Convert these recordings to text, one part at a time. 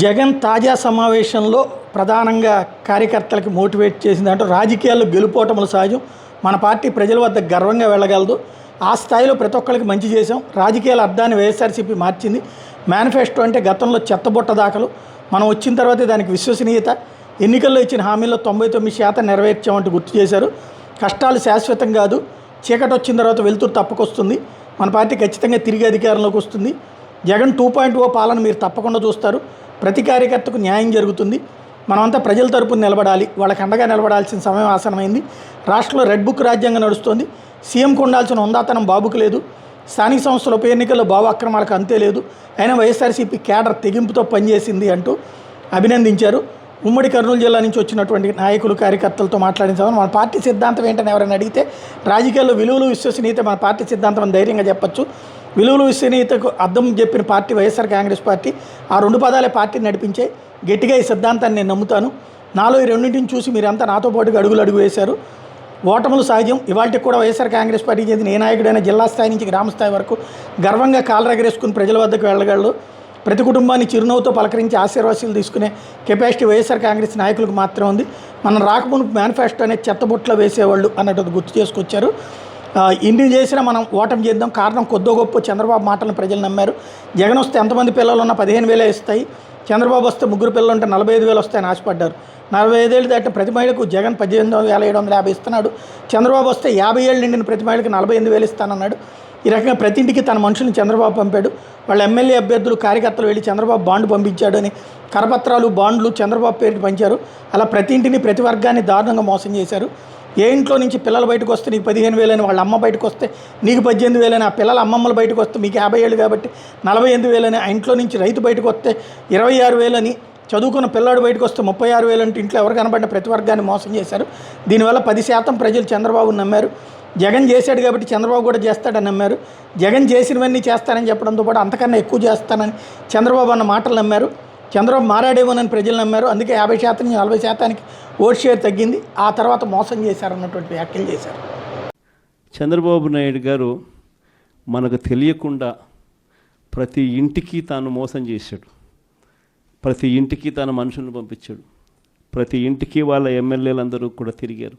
జగన్ తాజా సమావేశంలో ప్రధానంగా కార్యకర్తలకు మోటివేట్ చేసిందంటూ రాజకీయాల్లో గెలుపోవటములు సహజం, మన పార్టీ ప్రజల వద్ద గర్వంగా వెళ్ళగలదు, ఆ స్థాయిలో ప్రతి ఒక్కరికి మంచి చేశాం, రాజకీయాల అర్థాన్ని వైఎస్ఆర్సీపీ మార్చింది, మేనిఫెస్టో అంటే గతంలో చెత్తబుట్ట దాఖలు, మనం వచ్చిన తర్వాత దానికి విశ్వసనీయత, ఎన్నికల్లో ఇచ్చిన హామీల్లో 99% నెరవేర్చామంటూ గుర్తు చేశారు. కష్టాలు శాశ్వతం కాదు, చీకటి వచ్చిన తర్వాత వెలుతురు తప్పకొస్తుంది, మన పార్టీ ఖచ్చితంగా తిరిగి అధికారంలోకి వస్తుంది, జగన్ 2.0 పాలన మీరు తప్పకుండా చూస్తారు, ప్రతి కార్యకర్తకు న్యాయం జరుగుతుంది, మనమంతా ప్రజల తరపున నిలబడాలి, వాళ్ళకి అండగా నిలబడాల్సిన సమయం ఆసనమైంది, రాష్ట్రంలో రెడ్ బుక్ రాజ్యాంగం నడుస్తోంది, సీఎంకు ఉండాల్సిన హుందాతనం బాబుకు లేదు, స్థానిక సంస్థల ఉప ఎన్నికల్లో బాబు అక్రమాలకు అంతే లేదు, అయినా వైఎస్ఆర్సీపీ కేడర్ తెగింపుతో పనిచేసింది అంటూ అభినందించారు. ఉమ్మడి కర్నూలు జిల్లా నుంచి వచ్చినటువంటి నాయకులు కార్యకర్తలతో మాట్లాడిన మన పార్టీ సిద్ధాంతం ఏంటని ఎవరైనా అడిగితే రాజకీయాల్లో విలువలు విశ్వసనీయత మన పార్టీ సిద్ధాంతం అని ధైర్యంగా చెప్పచ్చు. విలువలు విశ్వసనీయతకు అర్థం చెప్పిన పార్టీ వైఎస్ఆర్ కాంగ్రెస్ పార్టీ. ఆ రెండు పదాలే పార్టీని నడిపించే. గట్టిగా ఈ సిద్ధాంతాన్ని నేను నమ్ముతాను. నాలో ఈ రెండింటిని చూసి మీరంతా నాతో పాటుగా అడుగు వేశారు. ఓటములు సహజం. ఇవాళకి కూడా వైఎస్ఆర్ కాంగ్రెస్ పార్టీకి చెందిన ఏ నాయకుడైనా జిల్లా స్థాయి నుంచి గ్రామ స్థాయి వరకు గర్వంగా కాలరగరేసుకుని ప్రజల వద్దకు వెళ్ళగలరు. ప్రతి కుటుంబాన్ని చిరునవ్వుతో పలకరించి ఆశీర్వాసాలు తీసుకునే కెపాసిటీ వైఎస్ఆర్ కాంగ్రెస్ నాయకులకు మాత్రమే ఉంది. మనం రాకముందు మేనిఫెస్టో అనే చెత్తబుట్టలో వేసేవాళ్ళు అన్నట్టు గుర్తు చేసుకొచ్చారు. ఇన్ని చేసినా మనం ఓటమి చేద్దాం. కారణం కొద్దో గొప్ప చంద్రబాబు మాటలను ప్రజలు నమ్మారు. జగన్ వస్తే ఎంతమంది పిల్లలు ఉన్నా 15,000 ఇస్తాయి, చంద్రబాబు వస్తే ముగ్గురు పిల్లలు ఉంటే 45,000 వస్తాయని ఆశపడ్డారు. 45 ఏళ్ళు దాటిన ప్రతి మహిళకు జగన్ 18,750 ఇస్తున్నాడు. చంద్రబాబు వస్తే 50 ఏళ్ళు నిండిన ప్రతి మహిళకి 48,000 ఇస్తానన్నాడు. ఈ రకంగా ప్రతి ఇంటికి తన మనుషులను చంద్రబాబు పంపాడు. వాళ్ళ ఎమ్మెల్యే అభ్యర్థులు కార్యకర్తలు వెళ్ళి చంద్రబాబు బాండ్ పంపించాడు అని కరపత్రాలు బాండ్లు చంద్రబాబు పేరుకి పంచారు. అలా ప్రతి ఇంటిని ప్రతి వర్గాన్ని దారుణంగా మోసం చేశారు. ఏ ఇంట్లో నుంచి పిల్లలు బయటకు వస్తే నీకు 15,000 అని, వాళ్ళ అమ్మ బయటకు వస్తే నీకు 18,000 అని, ఆ పిల్లల అమ్మమ్మలు బయటకు వస్తే మీకు 50 ఏళ్ళు కాబట్టి 48,000 అని, ఆ ఇంట్లో నుంచి రైతు బయటకు వస్తే 26,000 అని, చదువుకున్న పిల్లాడు బయటకు వస్తే 36,000 అంటే ఇంట్లో ఎవరు కనబడిన ప్రతి వర్గాన్ని మోసం చేశారు. దీనివల్ల 10% ప్రజలు చంద్రబాబుని నమ్మారు. జగన్ చేశాడు కాబట్టి చంద్రబాబు కూడా చేస్తాడని నమ్మారు. జగన్ చేసినవన్నీ చేస్తానని చెప్పడంతో పాటు అంతకన్నా ఎక్కువ చేస్తానని చంద్రబాబు అన్న మాటలు నమ్మారు. చంద్రబాబు మారాడేమోనని ప్రజలు నమ్మారు. అందుకే 50% నుంచి 40%కి ఓట్ షేర్ తగ్గింది. ఆ తర్వాత మోసం చేశారన్నటువంటి వ్యాఖ్యలు చేశారు. చంద్రబాబు నాయుడు గారు మనకు తెలియకుండా ప్రతి ఇంటికి తాను మోసం చేశాడు. ప్రతి ఇంటికి తన మనుషులను పంపించాడు. ప్రతి ఇంటికి వాళ్ళ ఎమ్మెల్యేలందరూ కూడా తిరిగారు.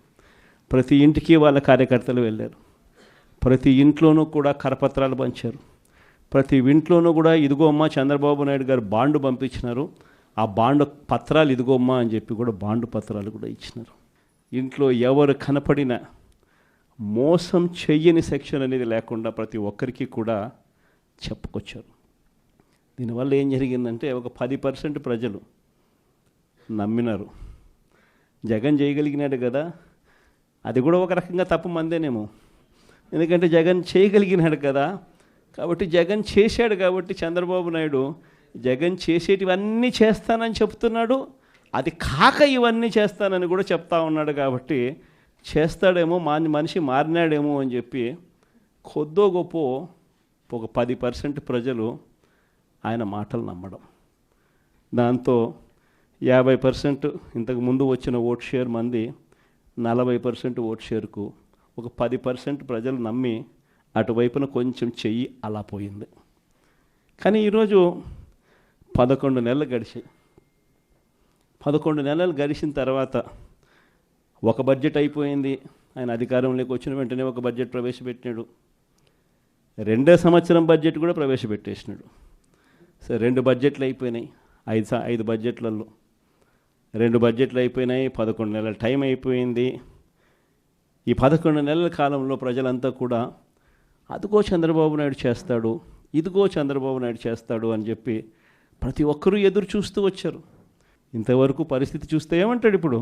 ప్రతి ఇంటికి వాళ్ళ కార్యకర్తలు వెళ్ళారు. ప్రతి ఇంట్లోనూ కూడా కరపత్రాలు పంచారు. ప్రతి ఇంట్లోనూ కూడా ఇదిగో అమ్మ చంద్రబాబు నాయుడు గారు బాండు పంపించినారు, ఆ బాండు పత్రాలు ఇదిగో అమ్మ అని చెప్పి కూడా బాండు పత్రాలు కూడా ఇచ్చినారు. ఇంట్లో ఎవరు కనపడినా మోసం చెయ్యని సెక్షన్ అనేది లేకుండా ప్రతి ఒక్కరికి కూడా చెప్పుకొచ్చారు. దీనివల్ల ఏం జరిగిందంటే ఒక 10% ప్రజలు నమ్మినారు. జగన్ చేయగలిగినాడు కదా, అది కూడా ఒక రకంగా తప్పు మందేనేమో. ఎందుకంటే జగన్ చేయగలిగినాడు కదా, కాబట్టి జగన్ చేశాడు కాబట్టి చంద్రబాబు నాయుడు జగన్ చేసేటివన్నీ చేస్తానని చెప్తున్నాడు, అది కాక ఇవన్నీ చేస్తానని కూడా చెప్తా ఉన్నాడు. కాబట్టి చేస్తాడేమో, మనిషి మారినాడేమో అని చెప్పి కొద్దో గొప్ప ఒక 10% ప్రజలు ఆయన మాటలు నమ్మడం. దాంతో 50% ఇంతకు ముందు వచ్చిన ఓట్ షేర్ మంది 40% ఓట్ షేర్కు ఒక 10% ప్రజలు నమ్మి అటువైపున కొంచెం చెయ్యి అలా పోయింది. కానీ ఈరోజు 11 నెలలు గడిచాయి. 11 నెలలు గడిచిన తర్వాత ఒక బడ్జెట్ అయిపోయింది. ఆయన అధికారంలోకి వచ్చిన వెంటనే ఒక బడ్జెట్ ప్రవేశపెట్టినాడు. 2వ సంవత్సరం బడ్జెట్ కూడా ప్రవేశపెట్టేసినాడు. సరే, 2 బడ్జెట్లు అయిపోయినాయి. 5 బడ్జెట్లలో 2 బడ్జెట్లు అయిపోయినాయి. 11 నెలల టైం అయిపోయింది. ఈ 11 నెలల కాలంలో ప్రజలంతా కూడా అదిగో చంద్రబాబు నాయుడు చేస్తాడు, ఇదిగో చంద్రబాబు నాయుడు చేస్తాడు అని చెప్పి ప్రతి ఒక్కరూ ఎదురు చూస్తూ వచ్చారు. ఇంతవరకు పరిస్థితి చూస్తే ఏమంటాడు ఇప్పుడు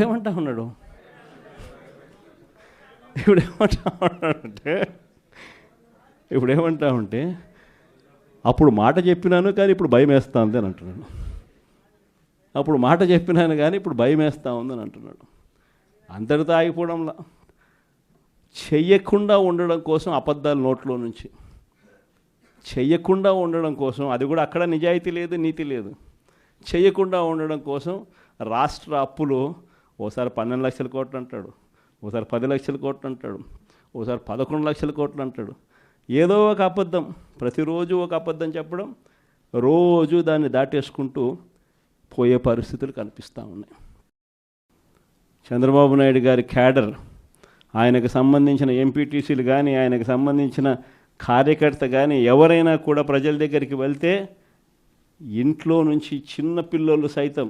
ఏమంటా ఉన్నాడు ఏమంటా ఉంటే అప్పుడు మాట చెప్పినాను కానీ ఇప్పుడు భయం వేస్తా ఉంది అని అంటున్నాడు. అప్పుడు మాట చెప్పినాను కానీ ఇప్పుడు భయం వేస్తూ ఉందని అంటున్నాడు. అందరితో ఆగిపోవడంలా చెయ్యకుండా ఉండడం కోసం అబద్ధాలు నోట్లో నుంచి చెయ్యకుండా ఉండడం కోసం, అది కూడా అక్కడ నిజాయితీ లేదు, నీతి లేదు, చెయ్యకుండా ఉండడం కోసం రాష్ట్ర అప్పులు ఓసారి 12 లక్షల కోట్లు అంటాడు, ఓసారి 10 లక్షల కోట్లు అంటాడు, ఓసారి 11 లక్షల కోట్లు అంటాడు. ఏదో ఒక అబద్ధం, ప్రతిరోజు ఒక అబద్ధం చెప్పడం, రోజు దాన్ని దాటేసుకుంటూ పోయే పరిస్థితులు కనిపిస్తూ ఉన్నాయి. చంద్రబాబు నాయుడు గారి క్యాడర్, ఆయనకు సంబంధించిన ఎంపీటీసీలు కానీ, ఆయనకు సంబంధించిన కార్యకర్త కానీ ఎవరైనా కూడా ప్రజల దగ్గరికి వెళ్తే ఇంట్లో నుంచి చిన్న పిల్లలు సైతం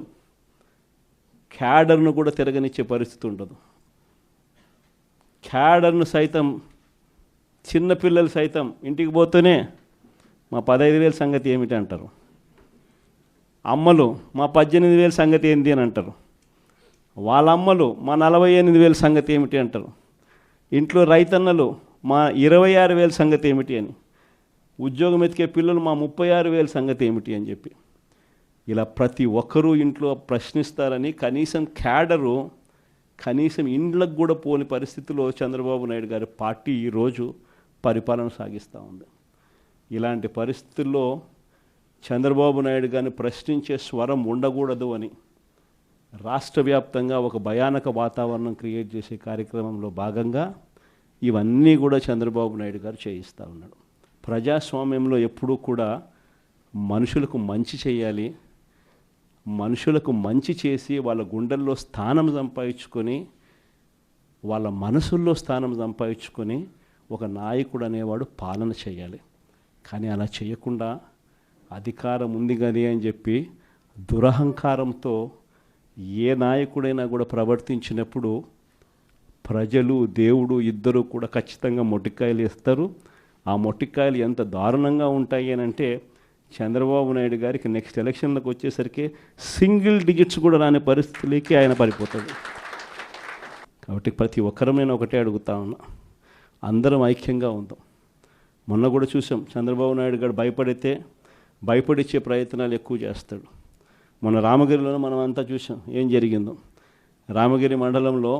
క్యాడర్ను కూడా తిరగనిచ్చే పరిస్థితి ఉండదు. క్యాడర్ను సైతం, చిన్నపిల్లలు సైతం ఇంటికి పోతూనే మా 15,000 సంగతి ఏమిటి అంటారు. అమ్మలు మా 18,000 సంగతి ఏంటి అని అంటారు. వాళ్ళ అమ్మలు మా 48,000 సంగతి ఏమిటి అంటారు. ఇంట్లో రైతన్నలు మా 26,000 సంగతి ఏమిటి అని, ఉద్యోగం ఎతికే పిల్లలు మా 36,000 సంగతి ఏమిటి అని చెప్పి ఇలా ప్రతి ఒక్కరూ ఇంట్లో ప్రశ్నిస్తారని కనీసం క్యాడరు, కనీసం ఇండ్లకు కూడా పోని పరిస్థితిలో చంద్రబాబు నాయుడు గారి పార్టీ ఈరోజు పరిపాలన సాగిస్తూ ఉంది. ఇలాంటి పరిస్థితుల్లో చంద్రబాబు నాయుడు గారిని ప్రశ్నించే స్వరం ఉండకూడదు అని రాష్ట్ర వ్యాప్తంగా ఒక భయానక వాతావరణం క్రియేట్ చేసే కార్యక్రమంలో భాగంగా ఇవన్నీ కూడా చంద్రబాబు నాయుడు గారు చేయిస్తూ ఉన్నాడు. ప్రజాస్వామ్యంలో ఎప్పుడూ కూడా మనుషులకు మంచి చేయాలి, మనుషులకు మంచి చేసి వాళ్ళ గుండెల్లో స్థానం సంపాదించుకొని, వాళ్ళ మనసుల్లో స్థానం సంపాదించుకొని ఒక నాయకుడు అనేవాడు పాలన చేయాలి. కానీ అలా చేయకుండా అధికారం ఉంది కదా అని చెప్పి దురహంకారంతో ఏ నాయకుడైనా కూడా ప్రవర్తించినప్పుడు ప్రజలు, దేవుడు ఇద్దరు కూడా ఖచ్చితంగా మొట్టికాయలు ఇస్తారు. ఆ మొట్టికాయలు ఎంత దారుణంగా ఉంటాయి అని అంటే చంద్రబాబు నాయుడు గారికి నెక్స్ట్ ఎలక్షన్లకు వచ్చేసరికి సింగిల్ డిజిట్స్ కూడా రాని పరిస్థితులకి ఆయన పడిపోతాడు. కాబట్టి ప్రతి ఒక్కరం నేను ఒకటే అడుగుతా ఉన్నా, అందరం ఐక్యంగా ఉందాం. మొన్న కూడా చూసాం, చంద్రబాబు నాయుడు గారు భయపడిచ్చే ప్రయత్నాలు ఎక్కువ చేస్తాడు. మొన్న రామగిరిలో మనం అంతా చూసాం ఏం జరిగిందో. రామగిరి మండలంలో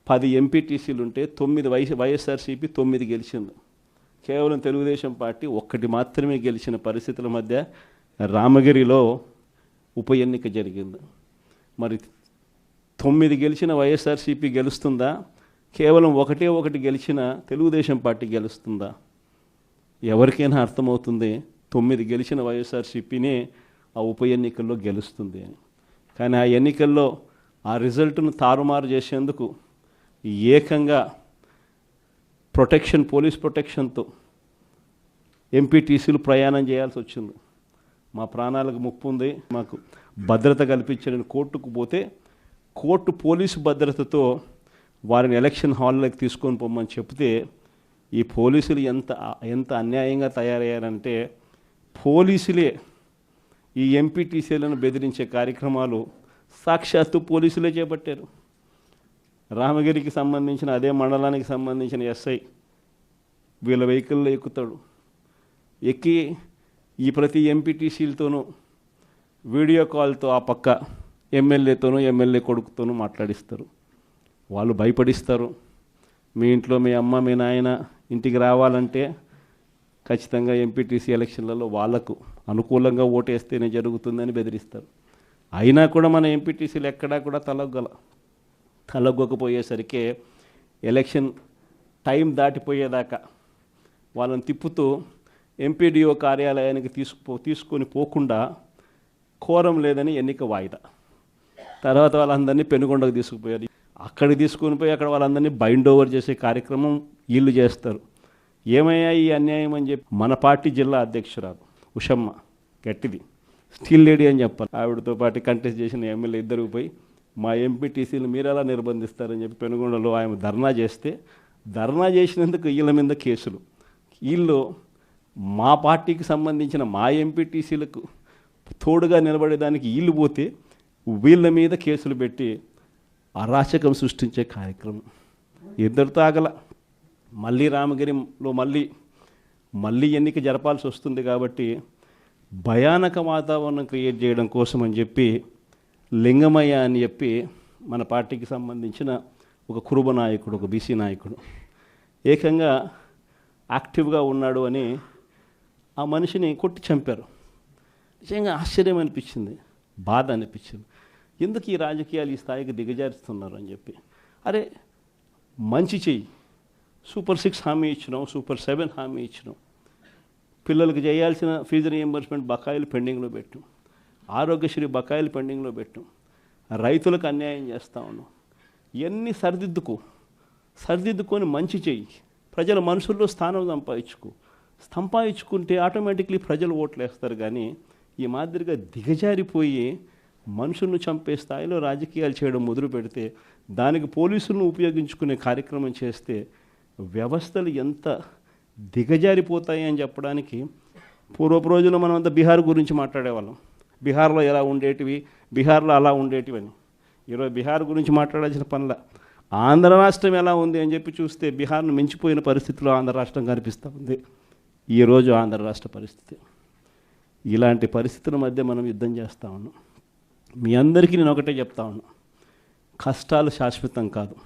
10 ఎంపీటీసీలు ఉంటే 9 వైఎస్ఆర్సీపీ 9 గెలిచింది. కేవలం తెలుగుదేశం పార్టీ 1 మాత్రమే గెలిచిన పరిస్థితుల మధ్య రామగిరిలో ఉప ఎన్నిక జరిగింది. మరి 9 గెలిచిన వైఎస్ఆర్సీపీ గెలుస్తుందా? కేవలం 1 గెలిచిన తెలుగుదేశం పార్టీ గెలుస్తుందా? ఎవరికైనా అర్థమవుతుంది 9 గెలిచిన వైఎస్ఆర్సీపీనే ఆ ఉప ఎన్నికల్లో గెలుస్తుంది అని. కానీ ఆ ఎన్నికల్లో ఆ రిజల్ట్ను తారుమారు చేసేందుకు ఏకంగా పోలీస్ ప్రొటెక్షన్తో ఎంపీటీసీలు ప్రయాణం చేయాల్సి వచ్చింది. మా ప్రాణాలకు ముప్పు ఉంది, మాకు భద్రత కల్పించని కోర్టుకు పోతే కోర్టు పోలీసు భద్రతతో వారిని ఎలక్షన్ హాల్లోకి తీసుకొని పోమని చెప్తే ఈ పోలీసులు ఎంత అన్యాయంగా తయారయ్యారంటే, పోలీసులే ఈ ఎంపీటీసీలను బెదిరించే కార్యక్రమాలు సాక్షాత్తు పోలీసులే చేపట్టారు. రామగిరికి సంబంధించిన అదే మండలానికి సంబంధించిన ఎస్ఐ వీళ్ళ వెహికల్లో ఎక్కుతాడు. ఎక్కి ఈ ప్రతి ఎంపీటీసీలతోనూ వీడియో కాల్తో ఆ పక్క ఎమ్మెల్యేతోనూ ఎమ్మెల్యే కొడుకుతోనూ మాట్లాడిస్తారు. వాళ్ళు భయపడిస్తారు. మీ ఇంట్లో మీ అమ్మ మీ నాయన ఇంటికి రావాలంటే ఖచ్చితంగా ఎంపీటీసీ ఎలక్షన్లలో వాళ్లకు అనుకూలంగా ఓటేస్తేనే జరుగుతుందని బెదిరిస్తారు. అయినా కూడా మన ఎంపీటీసీలు ఎక్కడా కూడా తలొగ్గకపోయేసరికి ఎలక్షన్ టైం దాటిపోయేదాకా వాళ్ళని తిప్పుతూ ఎంపీడీఓ కార్యాలయానికి తీసుకొని పోకుండా కోరం లేదని ఎన్నిక వాయిదా. తర్వాత వాళ్ళందరినీ పెనుగొండకు తీసుకుపోయారు. అక్కడికి తీసుకొని పోయి అక్కడ వాళ్ళందరినీ బైండ్ ఓవర్ చేసే కార్యక్రమం వీళ్ళు చేస్తారు. ఏమయ్యా ఈ అన్యాయం అని చెప్పి మన పార్టీ జిల్లా అధ్యక్షురాలు ఉషమ్మ గట్టిది స్టీల్ లేడీ అని చెప్పాలి, ఆవిడతో పాటు కంటెస్ట్ చేసిన ఎమ్మెల్యే ఇద్దరు పోయి మా ఎంపీటీసీలు మీరు ఎలా నిర్బంధిస్తారని చెప్పి పెనుగొండలో ఆయన ధర్నా చేసినందుకు వీళ్ళ మీద కేసులు. వీళ్ళు మా పార్టీకి సంబంధించిన మా ఎంపీటీసీలకు తోడుగా నిలబడేదానికి వీళ్ళు పోతే వీళ్ళ మీద కేసులు పెట్టి అరాచకం సృష్టించే కార్యక్రమం. ఇద్దరితో ఆగల. మళ్ళీ రామగిరిలో మళ్ళీ ఎన్నిక జరపాల్సి వస్తుంది కాబట్టి భయానక వాతావరణం క్రియేట్ చేయడం కోసం అని చెప్పి లింగమయ్య అని చెప్పి మన పార్టీకి సంబంధించిన ఒక కురుబ నాయకుడు, ఒక బీసీ నాయకుడు ఏకంగా యాక్టివ్గా ఉన్నాడు అని ఆ మనిషిని కొట్టి చంపారు. నిజంగా ఆశ్చర్యం అనిపించింది, బాధ అనిపించింది. ఎందుకు ఈ రాజకీయాలు ఈ స్థాయికి దిగజారుస్తున్నారు అని చెప్పి. అరే మంచి చెయ్యి, సూపర్ 6 హామీ ఇచ్చినాం, సూపర్ 7 హామీ ఇచ్చినాం, పిల్లలకు చేయాల్సిన ఫీజు రీయింబర్స్మెంట్ బకాయిలు పెండింగ్లో పెట్టాం, ఆరోగ్యశ్రీ బకాయిలు పెండింగ్లో పెట్టాం, రైతులకు అన్యాయం చేస్తా ఉన్నాం. ఇవన్నీ సరిదిద్దుకొని మంచి చెయ్యి, ప్రజల మనసుల్లో స్థానం సంపాదించుకుంటే ఆటోమేటిక్లీ ప్రజలు ఓట్లు వేస్తారు. కానీ ఈ మాదిరిగా దిగజారిపోయి మనుషులను చంపే స్థాయిలో రాజకీయాలు చేయడం మొదలు పెడితే, దానికి పోలీసులను ఉపయోగించుకునే కార్యక్రమం చేస్తే వ్యవస్థలు ఎంత దిగజారిపోతాయి అని చెప్పడానికి పూర్వపు రోజుల్లో మనం అంతా బీహార్ గురించి మాట్లాడేవాళ్ళం. బీహార్లో ఎలా ఉండేటివి, బీహార్లో అలా ఉండేటివి అని. ఈరోజు బీహార్ గురించి మాట్లాడాల్సిన పనుల ఆంధ్ర రాష్ట్రం ఎలా ఉంది అని చెప్పి చూస్తే బీహార్ను మించిపోయిన పరిస్థితిలో ఆంధ్ర రాష్ట్రం కనిపిస్తూ ఉంది. ఈరోజు ఆంధ్ర రాష్ట్ర పరిస్థితి. ఇలాంటి పరిస్థితుల మధ్య మనం యుద్ధం చేస్తూ ఉన్నాం. మీ అందరికీ నేను ఒకటే చెప్తా ఉన్నా, కష్టాలు శాశ్వతం కాదు.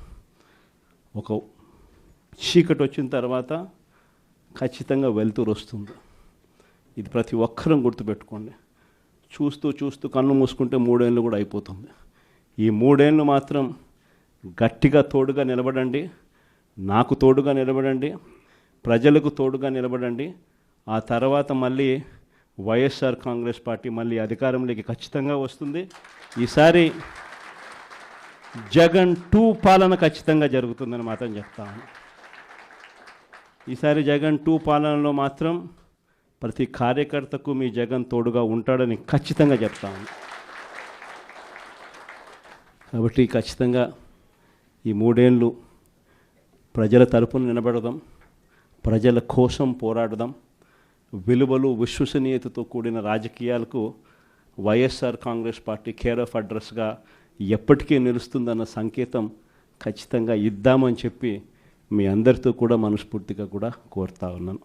ఒక చీకటి వచ్చిన తర్వాత ఖచ్చితంగా వెలుతురు వస్తుంది. ఇది ప్రతి ఒక్కరం గుర్తుపెట్టుకోండి. చూస్తూ కన్ను మూసుకుంటే 3 ఏళ్ళు కూడా అయిపోతుంది. ఈ 3 ఏళ్ళు మాత్రం గట్టిగా తోడుగా నిలబడండి, నాకు తోడుగా నిలబడండి, ప్రజలకు తోడుగా నిలబడండి. ఆ తర్వాత మళ్ళీ వైఎస్ఆర్ కాంగ్రెస్ పార్టీ మళ్ళీ అధికారంలోకి ఖచ్చితంగా వస్తుంది. ఈసారి జగన్ 2 పాలన ఖచ్చితంగా జరుగుతుందని మాత్రం చెప్తాను. ఈసారి జగన్ 2 పాలనలో మాత్రం ప్రతి కార్యకర్తకు మీ జగన్ తోడుగా ఉంటాడని ఖచ్చితంగా చెప్తాను. కాబట్టి ఖచ్చితంగా ఈ 3 ఏళ్ళు ప్రజల తరపున నిలబడదాం, ప్రజల కోసం పోరాడదాం. విలువలు విశ్వసనీయతతో కూడిన రాజకీయాలకు YSR Congress party care of అడ్రస్గా ఎప్పటికీ నిలుస్తుందన్న సంకేతం ఖచ్చితంగా ఇద్దామని చెప్పి మీ అందరితో కూడా మనస్ఫూర్తిగా కూడా కోరుతా ఉన్నాను.